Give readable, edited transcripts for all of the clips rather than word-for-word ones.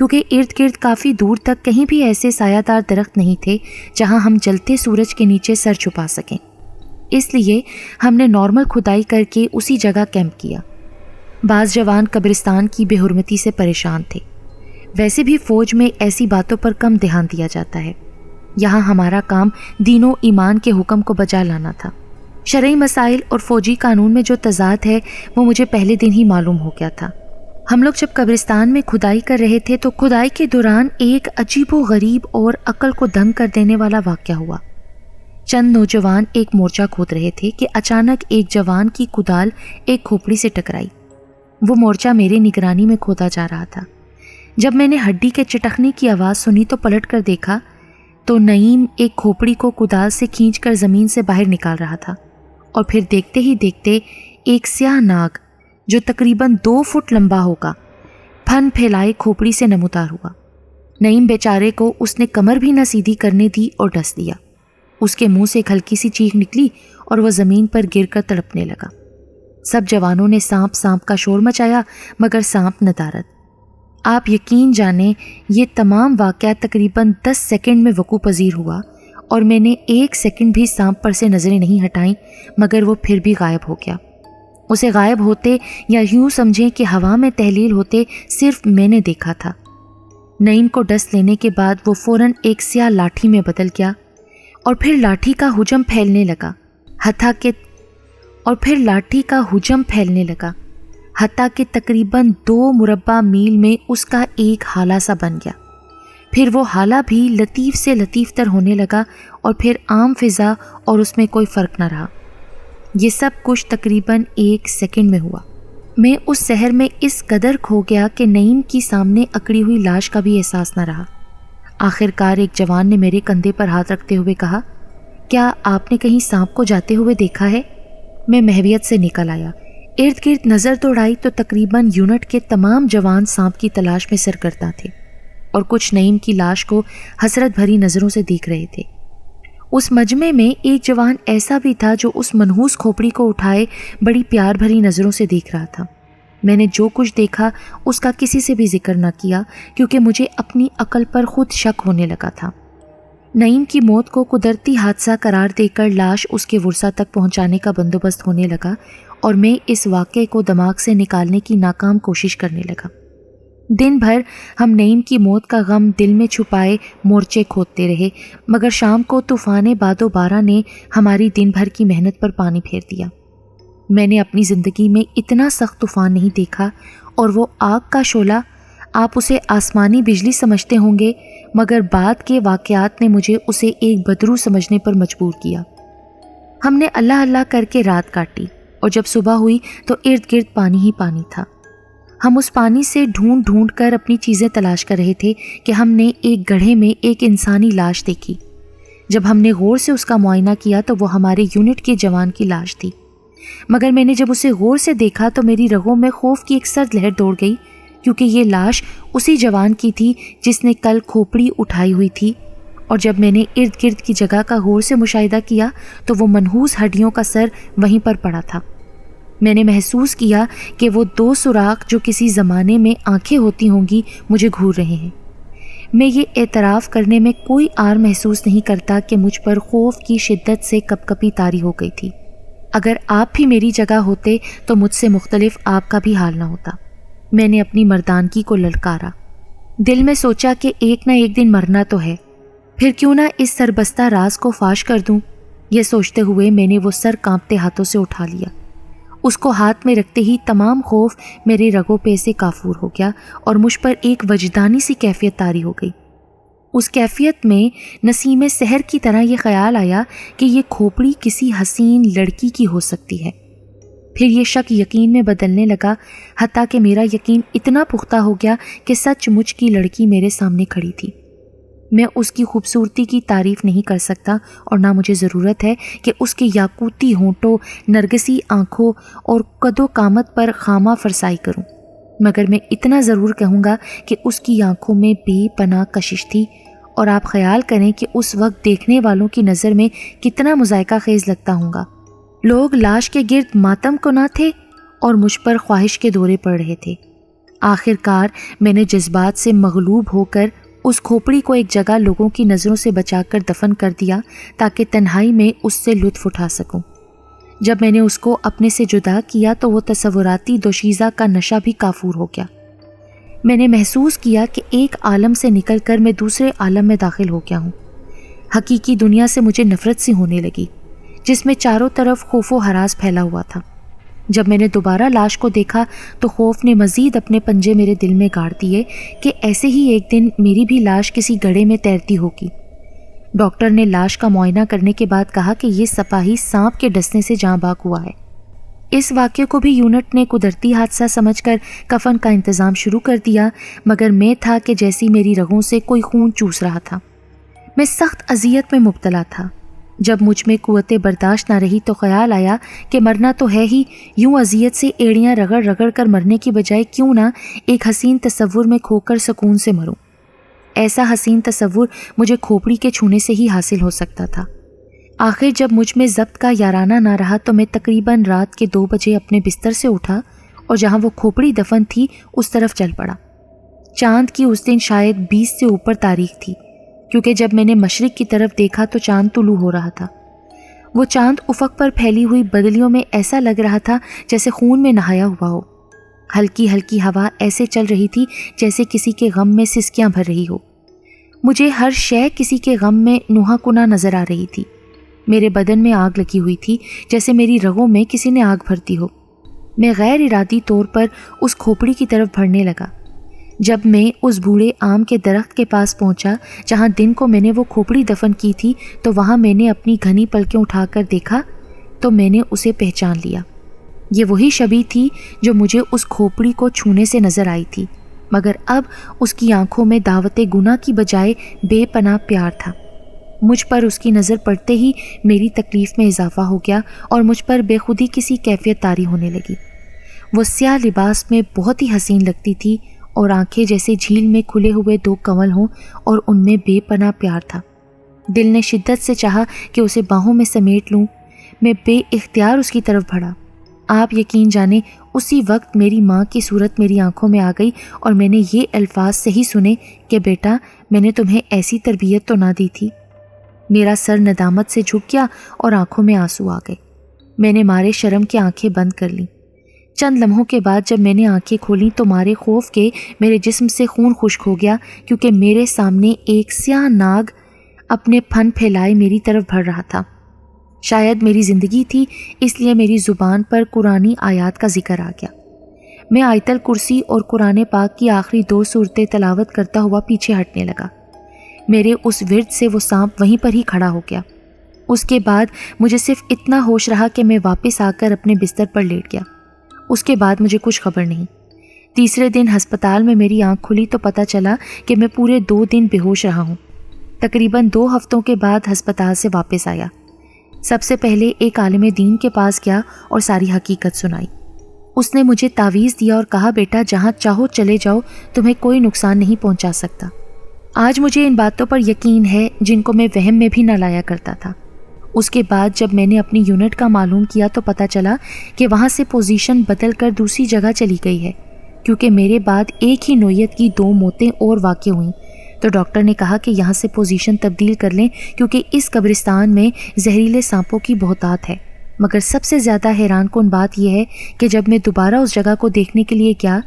کیونکہ ارد گرد کافی دور تک کہیں بھی ایسے سایہ دار درخت نہیں تھے جہاں ہم جلتے سورج کے نیچے سر چھپا سکیں۔ اس لیے ہم نے نارمل کھدائی کر کے اسی جگہ کیمپ کیا۔ بعض جوان قبرستان کی بے حرمتی سے پریشان تھے۔ ویسے بھی فوج میں ایسی باتوں پر کم دھیان دیا جاتا ہے۔ یہاں ہمارا کام دین و ایمان کے حکم کو بجا لانا تھا۔ شرعی مسائل اور فوجی قانون میں جو تضاد ہے وہ مجھے پہلے دن ہی معلوم ہو گیا تھا۔ ہم لوگ جب قبرستان میں کھدائی کر رہے تھے تو کھدائی کے دوران ایک عجیب و غریب اور عقل کو دنگ کر دینے والا واقعہ ہوا۔ چند نوجوان ایک مورچہ کھود رہے تھے کہ اچانک ایک جوان کی کدال ایک کھوپڑی سے ٹکرائی۔ وہ مورچہ میرے نگرانی میں کھودا جا رہا تھا۔ جب میں نے ہڈی کے چٹکنے کی آواز سنی تو پلٹ کر دیکھا تو نعیم ایک کھوپڑی کو کدال سے کھینچ کر زمین سے باہر نکال رہا تھا، اور پھر دیکھتے ہی دیکھتے ایک سیاہ ناگ جو تقریباً 2 فٹ لمبا ہوگا پھن پھیلائے کھوپڑی سے نمودار ہوا۔ نعیم بیچارے کو اس نے کمر بھی نہ سیدھی کرنے دی اور ڈس دیا۔ اس کے منہ سے ایک ہلکی سی چیخ نکلی اور وہ زمین پر گر کر تڑپنے لگا۔ سب جوانوں نے سانپ سانپ کا شور مچایا مگر سانپ ندارد۔ آپ یقین جانیں یہ تمام واقعہ تقریباً 10 سیکنڈ میں وقوع پذیر ہوا، اور میں نے 1 سیکنڈ بھی سانپ پر سے نظریں نہیں ہٹائیں مگر وہ پھر بھی غائب ہو گیا۔ اسے غائب ہوتے یا یوں سمجھیں کہ ہوا میں تحلیل ہوتے صرف میں نے دیکھا تھا۔ نعیم کو ڈس لینے کے بعد وہ فوراً ایک سیاہ لاٹھی میں بدل گیا، اور پھر لاٹھی کا حجم پھیلنے لگا حتیٰ کہ تقریباً 2 مربع میل میں اس کا ایک ہالہ سا بن گیا۔ پھر وہ ہالہ بھی لطیف سے لطیف تر ہونے لگا، اور پھر عام فضا اور اس میں کوئی فرق نہ رہا۔ یہ سب کچھ تقریباً 1 سیکنڈ میں ہوا۔ میں اس سحر میں اس قدر کھو گیا کہ نعیم کی سامنے اکڑی ہوئی لاش کا بھی احساس نہ رہا۔ آخر کار ایک جوان نے میرے کندھے پر ہاتھ رکھتے ہوئے کہا، کیا آپ نے کہیں سانپ کو جاتے ہوئے دیکھا ہے؟ میں محویت سے نکل آیا۔ ارد گرد نظر دوڑائی تو تقریباً یونٹ کے تمام جوان سانپ کی تلاش میں سرگرداں تھے، اور کچھ نعیم کی لاش کو حسرت بھری نظروں سے دیکھ رہے تھے۔ اس مجمع میں ایک جوان ایسا بھی تھا جو اس منحوس کھوپڑی کو اٹھائے بڑی پیار بھری نظروں سے دیکھ رہا تھا۔ میں نے جو کچھ دیکھا اس کا کسی سے بھی ذکر نہ کیا، کیونکہ مجھے اپنی عقل پر خود شک ہونے لگا تھا۔ نعیم کی موت کو قدرتی حادثہ قرار دے کر لاش اس کے ورثہ تک پہنچانے کا بندوبست ہونے لگا، اور میں اس واقعے کو دماغ سے نکالنے کی ناکام کوشش کرنے لگا۔ دن بھر ہم نعیم کی موت کا غم دل میں چھپائے مورچے کھودتے رہے، مگر شام کو طوفان باد و بارہ نے ہماری دن بھر کی محنت پر پانی پھیر دیا۔ میں نے اپنی زندگی میں اتنا سخت طوفان نہیں دیکھا، اور وہ آگ کا شعلہ، آپ اسے آسمانی بجلی سمجھتے ہوں گے مگر بعد کے واقعات نے مجھے اسے ایک بدرو سمجھنے پر مجبور کیا۔ ہم نے اللہ اللہ کر کے رات کاٹی، اور جب صبح ہوئی تو ارد گرد پانی ہی پانی تھا۔ ہم اس پانی سے ڈھونڈ ڈھونڈ کر اپنی چیزیں تلاش کر رہے تھے کہ ہم نے ایک گڑھے میں ایک انسانی لاش دیکھی۔ جب ہم نے غور سے اس کا معائنہ کیا تو وہ ہمارے یونٹ کے جوان کی لاش تھی، مگر میں نے جب اسے غور سے دیکھا تو میری رگوں میں خوف کی ایک سرد لہر دوڑ گئی، کیونکہ یہ لاش اسی جوان کی تھی جس نے کل کھوپڑی اٹھائی ہوئی تھی، اور جب میں نے ارد گرد کی جگہ کا غور سے مشاہدہ کیا تو وہ منحوس ہڈیوں کا سر وہیں پر پڑا تھا۔ میں نے محسوس کیا کہ وہ 2 سوراخ جو کسی زمانے میں آنکھیں ہوتی ہوں گی مجھے گھور رہے ہیں۔ میں یہ اعتراف کرنے میں کوئی عار محسوس نہیں کرتا کہ مجھ پر خوف کی شدت سے کپ کپی طاری ہو گئی تھی۔ اگر آپ بھی میری جگہ ہوتے تو مجھ سے مختلف آپ کا بھی حال نہ ہوتا۔ میں نے اپنی مردانگی کو للکارا۔ دل میں سوچا کہ ایک نہ ایک دن مرنا تو ہے، پھر کیوں نہ اس سربستہ راز کو فاش کر دوں۔ یہ سوچتے ہوئے میں نے وہ سر کانپتے ہاتھوں سے اٹھا لیا۔ اس کو ہاتھ میں رکھتے ہی تمام خوف میرے رگوں پہ سے کافور ہو گیا، اور مجھ پر ایک وجدانی سی کیفیت طاری ہو گئی۔ اس کیفیت میں نسیم سحر کی طرح یہ خیال آیا کہ یہ کھوپڑی کسی حسین لڑکی کی ہو سکتی ہے۔ پھر یہ شک یقین میں بدلنے لگا، حتیٰ کہ میرا یقین اتنا پختہ ہو گیا کہ سچ مچ کی لڑکی میرے سامنے کھڑی تھی۔ میں اس کی خوبصورتی کی تعریف نہیں کر سکتا، اور نہ مجھے ضرورت ہے کہ اس کے یاقوتی ہونٹوں، نرگسی آنکھوں اور قد و قامت پر خامہ فرسائی کروں، مگر میں اتنا ضرور کہوں گا کہ اس کی آنکھوں میں بے پناہ کشش تھی، اور آپ خیال کریں کہ اس وقت دیکھنے والوں کی نظر میں کتنا مذائقہ خیز لگتا ہوں گا۔ لوگ لاش کے گرد ماتم کو نہ تھے، اور مجھ پر خواہش کے دورے پڑ رہے تھے۔ آخر کار میں نے جذبات سے مغلوب ہو کر اس کھوپڑی کو ایک جگہ لوگوں کی نظروں سے بچا کر دفن کر دیا تاکہ تنہائی میں اس سے لطف اٹھا سکوں۔ جب میں نے اس کو اپنے سے جدا کیا تو وہ تصوراتی دوشیزہ کا نشہ بھی کافور ہو گیا۔ میں نے محسوس کیا کہ ایک عالم سے نکل کر میں دوسرے عالم میں داخل ہو گیا ہوں۔ حقیقی دنیا سے مجھے نفرت سی ہونے لگی، جس میں چاروں طرف خوف و ہراس پھیلا ہوا تھا۔ جب میں نے دوبارہ لاش کو دیکھا تو خوف نے مزید اپنے پنجے میرے دل میں گاڑ دیے کہ ایسے ہی ایک دن میری بھی لاش کسی گڑھے میں تیرتی ہوگی۔ ڈاکٹر نے لاش کا معائنہ کرنے کے بعد کہا کہ یہ سپاہی سانپ کے ڈسنے سے جاں باک ہوا ہے۔ اس واقعے کو بھی یونٹ نے قدرتی حادثہ سمجھ کر کفن کا انتظام شروع کر دیا، مگر میں تھا کہ جیسی میری رگوں سے کوئی خون چوس رہا تھا۔ میں سخت اذیت میں مبتلا تھا۔ جب مجھ میں قوت برداشت نہ رہی تو خیال آیا کہ مرنا تو ہے ہی، یوں اذیت سے ایڑیاں رگڑ رگڑ کر مرنے کی بجائے کیوں نہ ایک حسین تصور میں کھو کر سکون سے مروں۔ ایسا حسین تصور مجھے کھوپڑی کے چھونے سے ہی حاصل ہو سکتا تھا۔ آخر جب مجھ میں ضبط کا یارانہ نہ رہا تو میں تقریباً رات کے 2 بجے اپنے بستر سے اٹھا اور جہاں وہ کھوپڑی دفن تھی اس طرف چل پڑا۔ چاند کی اس دن شاید 20 سے اوپر تاریخ تھی، کیونکہ جب میں نے مشرق کی طرف دیکھا تو چاند طلوع ہو رہا تھا۔ وہ چاند افق پر پھیلی ہوئی بدلیوں میں ایسا لگ رہا تھا جیسے خون میں نہایا ہوا ہو۔ ہلکی ہلکی ہوا ایسے چل رہی تھی جیسے کسی کے غم میں سسکیاں بھر رہی ہو۔ مجھے ہر شے کسی کے غم میں نوحہ کنا نظر آ رہی تھی۔ میرے بدن میں آگ لگی ہوئی تھی جیسے میری رگوں میں کسی نے آگ بھرتی ہو۔ میں غیر ارادی طور پر اس کھوپڑی کی طرف بڑھنے لگا۔ جب میں اس بوڑھے آم کے درخت کے پاس پہنچا جہاں دن کو میں نے وہ کھوپڑی دفن کی تھی تو وہاں میں نے اپنی گھنی پلکیں اٹھا کر دیکھا تو میں نے اسے پہچان لیا۔ یہ وہی شبیہ تھی جو مجھے اس کھوپڑی کو چھونے سے نظر آئی تھی، مگر اب اس کی آنکھوں میں دعوت گناہ کی بجائے بے پناہ پیار تھا۔ مجھ پر اس کی نظر پڑتے ہی میری تکلیف میں اضافہ ہو گیا اور مجھ پر بے خودی کسی کیفیت طاری ہونے لگی۔ وہ سیاہ لباس میں بہت ہی حسین لگتی تھی اور آنکھیں جیسے جھیل میں کھلے ہوئے 2 کنول ہوں اور ان میں بے پناہ پیار تھا۔ دل نے شدت سے چاہا کہ اسے باہوں میں سمیٹ لوں۔ میں بے اختیار اس کی طرف بڑھا۔ آپ یقین جانیں اسی وقت میری ماں کی صورت میری آنکھوں میں آ گئی اور میں نے یہ الفاظ صحیح سنے کہ بیٹا میں نے تمہیں ایسی تربیت تو نہ دی تھی۔ میرا سر ندامت سے جھک گیا اور آنکھوں میں آنسو آ گئے۔ میں نے مارے شرم کی آنکھیں بند کر لیں۔ چند لمحوں کے بعد جب میں نے آنکھیں کھولیں تو مارے خوف کے میرے جسم سے خون خشک ہو گیا، کیونکہ میرے سامنے ایک سیاہ ناگ اپنے پھن پھیلائے میری طرف بڑھ رہا تھا۔ شاید میری زندگی تھی، اس لیے میری زبان پر قرآنی آیات کا ذکر آ گیا۔ میں آیت الکرسی اور قرآن پاک کی آخری 2 سورتیں تلاوت کرتا ہوا پیچھے ہٹنے لگا۔ میرے اس ورد سے وہ سانپ وہیں پر ہی کھڑا ہو گیا۔ اس کے بعد مجھے صرف اتنا ہوش رہا کہ میں واپس آ کر اپنے بستر پر لیٹ گیا۔ اس کے بعد مجھے کچھ خبر نہیں۔ تیسرے دن ہسپتال میں میری آنکھ کھلی تو پتہ چلا کہ میں پورے 2 دن بے ہوش رہا ہوں۔ تقریباً 2 ہفتوں کے بعد ہسپتال سے واپس آیا۔ سب سے پہلے ایک عالم دین کے پاس گیا اور ساری حقیقت سنائی۔ اس نے مجھے تعویذ دیا اور کہا بیٹا جہاں چاہو چلے جاؤ، تمہیں کوئی نقصان نہیں پہنچا سکتا۔ آج مجھے ان باتوں پر یقین ہے جن کو میں وہم میں بھی نہ لایا کرتا تھا۔ اس کے بعد جب میں نے اپنی یونٹ کا معلوم کیا تو پتہ چلا کہ وہاں سے پوزیشن بدل کر دوسری جگہ چلی گئی ہے، کیونکہ میرے بعد ایک ہی نوعیت کی 2 موتیں اور واقع ہوئیں۔ تو ڈاکٹر نے کہا کہ یہاں سے پوزیشن تبدیل کر لیں کیونکہ اس قبرستان میں زہریلے سانپوں کی بہتات ہے۔ مگر سب سے زیادہ حیران کن بات یہ ہے کہ جب میں دوبارہ اس جگہ کو دیکھنے کے لیے گیا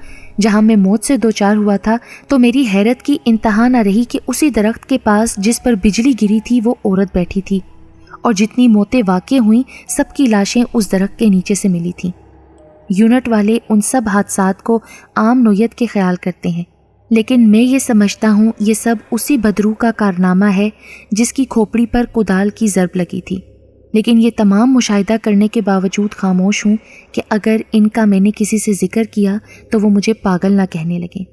جہاں میں موت سے 2-4 ہوا تھا تو میری حیرت کی انتہا نہ رہی کہ اسی درخت کے پاس جس پر بجلی گری تھی وہ عورت بیٹھی تھی، اور جتنی موتیں واقع ہوئیں سب کی لاشیں اس درخت کے نیچے سے ملی تھیں۔ یونٹ والے ان سب حادثات کو عام نوعیت کے خیال کرتے ہیں، لیکن میں یہ سمجھتا ہوں یہ سب اسی بدروح کا کارنامہ ہے جس کی کھوپڑی پر کدال کی ضرب لگی تھی۔ لیکن یہ تمام مشاہدہ کرنے کے باوجود خاموش ہوں کہ اگر ان کا میں نے کسی سے ذکر کیا تو وہ مجھے پاگل نہ کہنے لگیں۔